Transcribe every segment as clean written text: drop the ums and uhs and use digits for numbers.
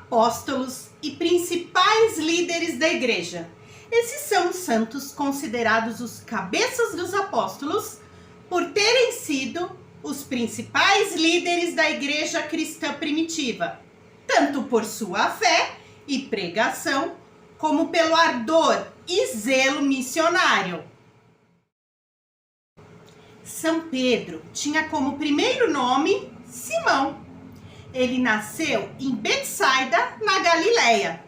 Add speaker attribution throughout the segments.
Speaker 1: apóstolos e principais líderes da igreja. Esses são os santos considerados os cabeças dos apóstolos por terem sido os principais líderes da igreja cristã primitiva, tanto por sua fé e pregação, como pelo ardor e zelo missionário. São Pedro tinha como primeiro nome Simão. Ele nasceu em Betsaida, na Galileia.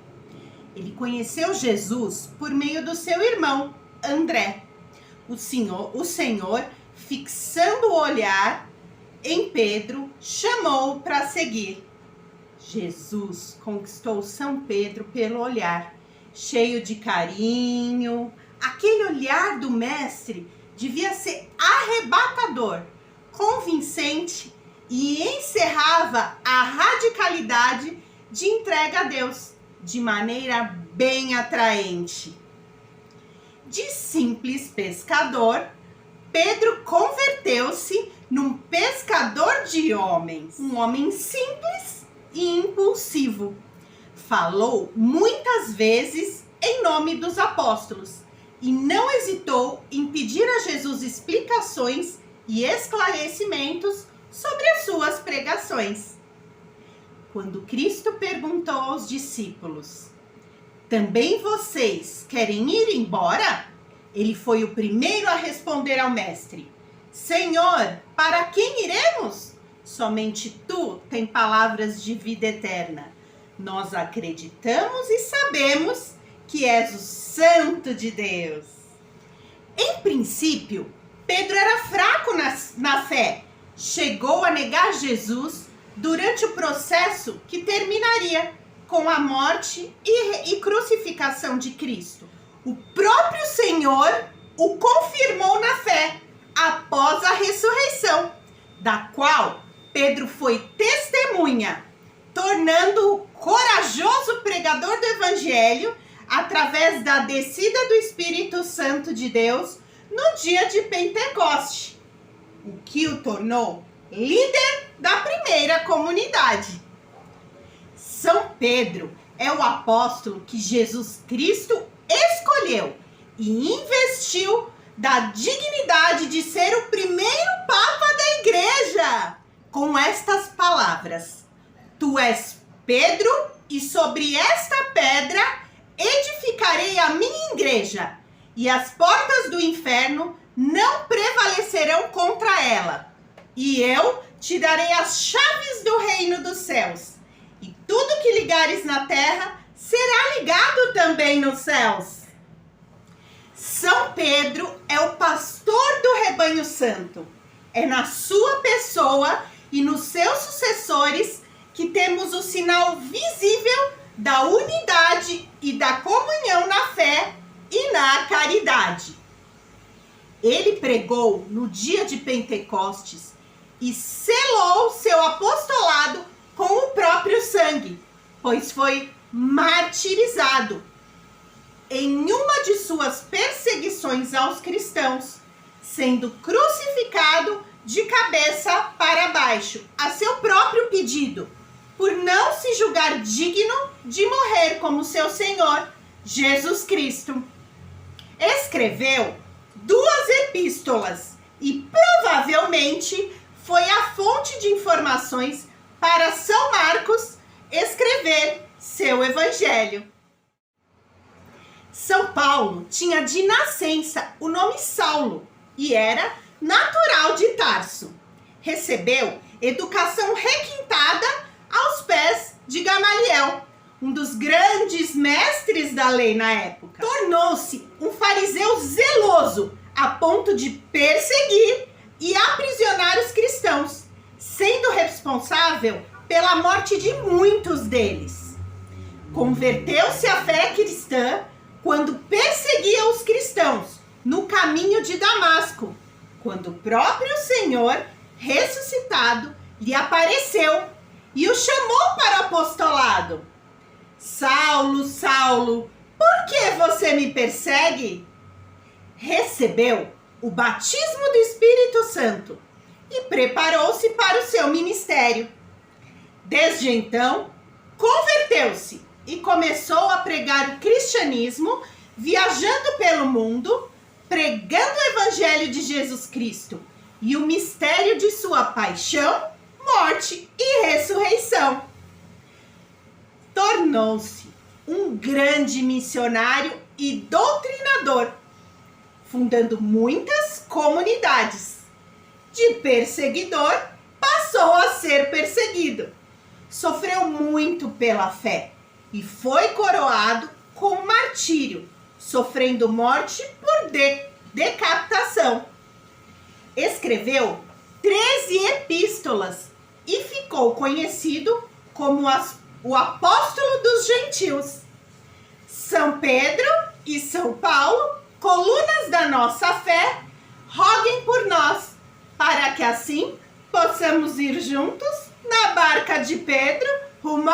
Speaker 1: Ele conheceu Jesus por meio do seu irmão, André. O Senhor, fixando o olhar em Pedro, chamou-o para seguir. Jesus conquistou São Pedro pelo olhar, cheio de carinho. Aquele olhar do mestre devia ser arrebatador, convincente e encerrava a radicalidade de entrega a Deus de maneira bem atraente. De simples pescador, Pedro converteu-se num pescador de homens, um homem simples e impulsivo. Falou muitas vezes em nome dos apóstolos e não hesitou em pedir a Jesus explicações e esclarecimentos sobre as suas pregações. Quando Cristo perguntou aos discípulos: "Também vocês querem ir embora?", ele foi o primeiro a responder ao mestre: "Senhor, para quem iremos? Somente tu tens palavras de vida eterna. Nós acreditamos e sabemos que és o Santo de Deus." Em princípio, Pedro era fraco na fé. Chegou a negar Jesus durante o processo que terminaria com a morte e crucificação de Cristo. O próprio Senhor o confirmou na fé após a ressurreição, da qual Pedro foi testemunha, tornando-o corajoso pregador do Evangelho através da descida do Espírito Santo de Deus no dia de Pentecoste, o que o tornou líder da primeira comunidade. São Pedro é o apóstolo que Jesus Cristo escolheu e investiu da dignidade de ser o primeiro Papa da Igreja, com estas palavras: "Tu és Pedro, e sobre esta pedra edificarei a minha igreja, e as portas do inferno não prevalecerão contra ela. E eu te darei as chaves do reino dos céus, e tudo que ligares na terra será ligado também nos céus." São Pedro é o pastor do rebanho santo. É na sua pessoa e nos seus sucessores que temos o sinal visível da unidade e da comunhão na fé e na caridade. Ele pregou no dia de Pentecostes e selou seu apostolado com o próprio sangue, pois foi martirizado em uma de suas perseguições aos cristãos, sendo crucificado de cabeça para baixo, a seu próprio pedido, por não se julgar digno de morrer como seu Senhor, Jesus Cristo. Escreveu 2 epístolas e provavelmente foi a fonte de informações para São Marcos escrever seu evangelho. São Paulo tinha de nascença o nome Saulo e era natural de Tarso. Recebeu educação requintada aos pés de Gamaliel, um dos grandes mestres da lei na época. Tornou-se um fariseu zeloso a ponto de perseguir e aprisionar os cristãos, sendo responsável pela morte de muitos deles. Converteu-se à fé cristã quando perseguia os cristãos no caminho de Damasco, quando o próprio Senhor, ressuscitado, lhe apareceu e o chamou para o apostolado. "Saulo, Saulo, por que você me persegue?" Recebeu o batismo do Espírito Santo e preparou-se para o seu ministério. Desde então, converteu-se e começou a pregar o cristianismo, viajando pelo mundo, pregando o evangelho de Jesus Cristo e o mistério de sua paixão, morte e ressurreição. Tornou-se um grande missionário e doutrinador, fundando muitas comunidades. De perseguidor, passou a ser perseguido. Sofreu muito pela fé e foi coroado com martírio, sofrendo morte por decapitação. Escreveu 13 epístolas e ficou conhecido como o apóstolo dos gentios. São Pedro e São Paulo, colunas da nossa fé, roguem por nós, para que assim possamos ir juntos na barca de Pedro rumo